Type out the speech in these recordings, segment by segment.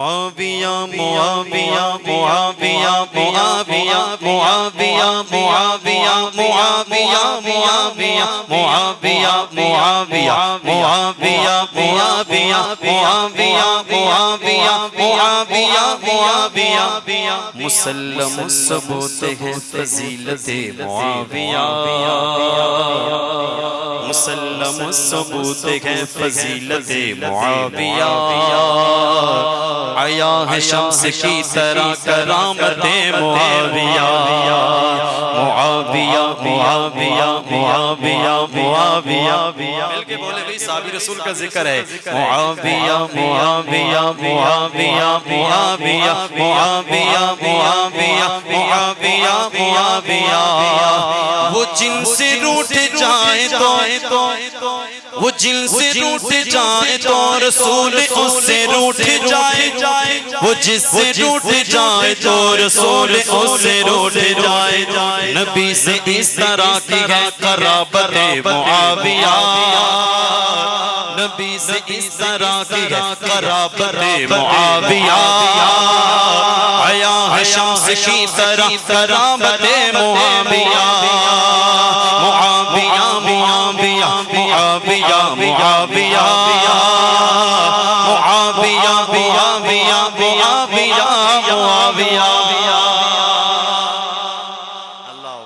معاویہ معاویہ معاویہ معاویہ معاویہ معاویہ معاویہ معاویہ معاویہ معاویہ معاویہ معاویہ معاویہ معاویہ معاویہ معاویہ مسلم ثبوت ہے فضیلت معاویہ مسلم ثبوت ہے فضیلت معاویہ آیا ہے شمس کی طرح کرامت معاویہ معاویہ معاویہ معاویہ معاویہ مل کے بولے بھئی صحابی رسول کا ذکر ہے معاویہ معاویہ معاویہ معاویہ معاویہ معاویہ معاویہ معاویہ وہ جن سے روٹھ جائے تو وہ جن سے روٹھ جائے تو رسول اس سے روٹھ جائے وہ جس سے روٹھ جائے تو رسول اس سے روٹھ جائے نبی سے اس طرح کی ہے قرابت معاویہ نبی سے اس طرح کی ہے قرابت معاویہ آیا ہے شمس کی طرح کرامت معاویہ معاویہ معاویہ معاویہ معاویہ معاویہ معاویہ معاویہ معاویہ اللہ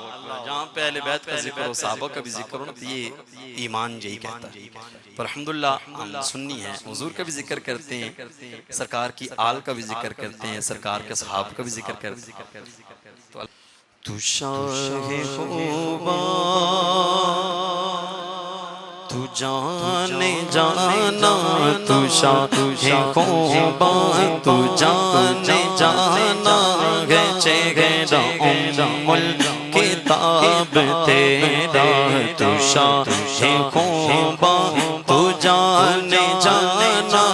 جہاں پہ اہل بیت کا ذکر ہو صحابہ کا بھی ذکر ہو تو یہ ایمان یہی کہتا ہے پر الحمدللہ ہم سنی ہیں حضور کا بھی ذکر کرتے ہیں سرکار کی آل کا بھی ذکر کرتے ہیں سرکار کے صحابہ کا بھی ذکر کرتے ہیں تو شاہ خوبا تو جانے جانا تو شاہ خوبا تو جانے جانا گچے گیرا ام الکتاب تیرا تو شاہ خوبا تو جانے جانا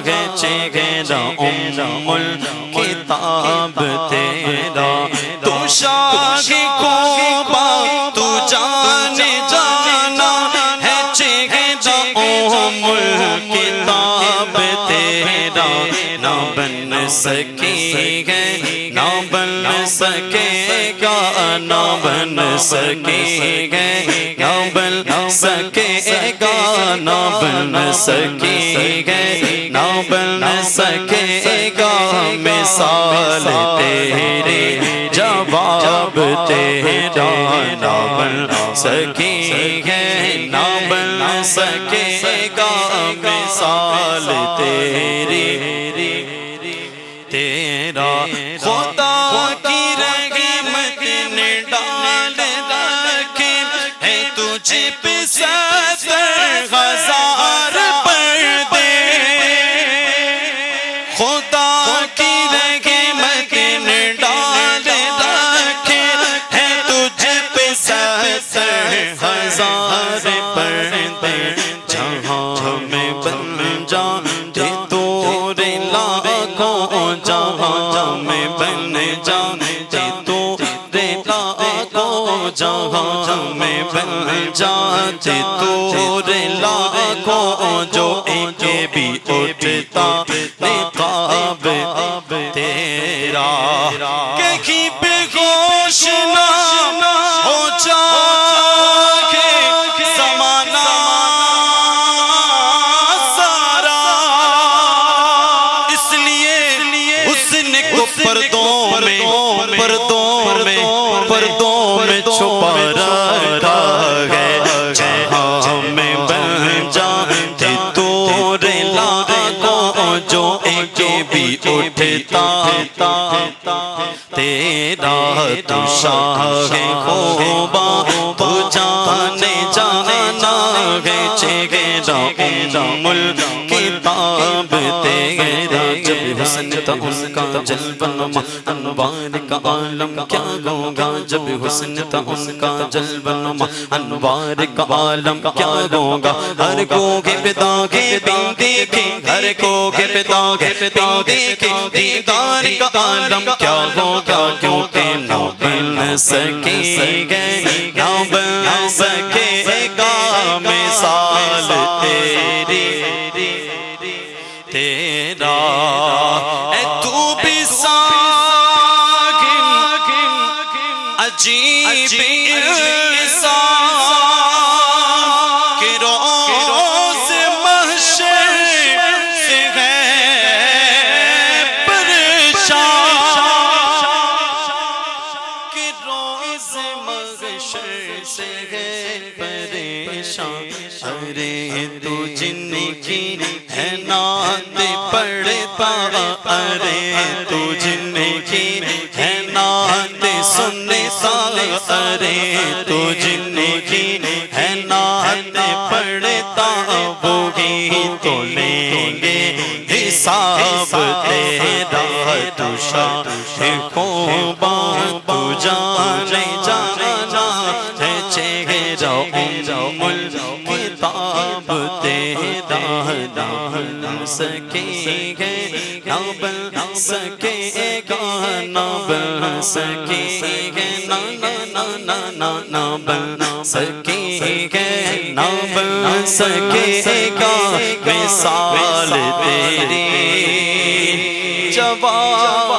گچے گیرا ام الکتاب تیرا تو شاہ خوبا تو جانے جانا ہے چہرہ ام الکتاب تیرا نہ بن سکے گا نہ بن سکے گا نہ بن سکے گا نہ بن سکے گا نہ بن سکے گا نہ بن سکے گا مثال تیرے جواب تیرا نہ بن سکے گا نہ بن سکے گا مثال تیری تیرا خدا کی رحمت نے ڈال رکھے ہے تجھے پہ 70,000 پردے خدا کی رحمت نے ڈال رکھے ہے تجھے پہ 70,000 پردے جہاں میں بن جاتے تورے لاکھوں جہاں میں بن جاتے تورے لاکھوں جہاں میں بن جاتے تورے لاکھوں جو ایک بھی اٹھتا نقاب تیرا کہیں پہ گوش نہ ہو جائے زمانہ سارا اس لیے حسن کو پردوں میں چھپا رکھا ہے جہاں میں بن جاتے تورے لاکھوں جو ایک بھی اٹھتا تیرا تو شاہ خوبا تو جانے جانا ہے چہرہ ام الکتاب تیرا جب حسن تھا ان کا جلوہ نما انوار کا عالم کیا ہوگا جب حسن تھا ان کا جلوہ نما انوار کا عالم کیا ہوگا ہر کو کے پتا کے دن دیکھے ہر کو کے پتا کے دیکھے دیدار کا عالم کیا ہوگا کیونکہ نہ بن سکے گا نہ بن سکے گا مثال تیری تیرا عجیب انسان کہ روز محشر سے ہے پریشان، کہ روز محشر سے ہے پریشان۔ ارے تو جن کی ہے نعت پڑھتا، ارے تو جن کی ہے نعت سنتا، ارے تو جن کی ہے نعت پڑھتا، وہی تو لیں گے حساب تیرا۔ تو شاہ خوباں تو جانے جانا ہے چہرہ ام الکتاب تیرا، نہ سکے گے نہ بن سکے گا، نہ بن سکے گے نہ بن سکے گے، نہ بن سکے گا مثال تیری۔ جواب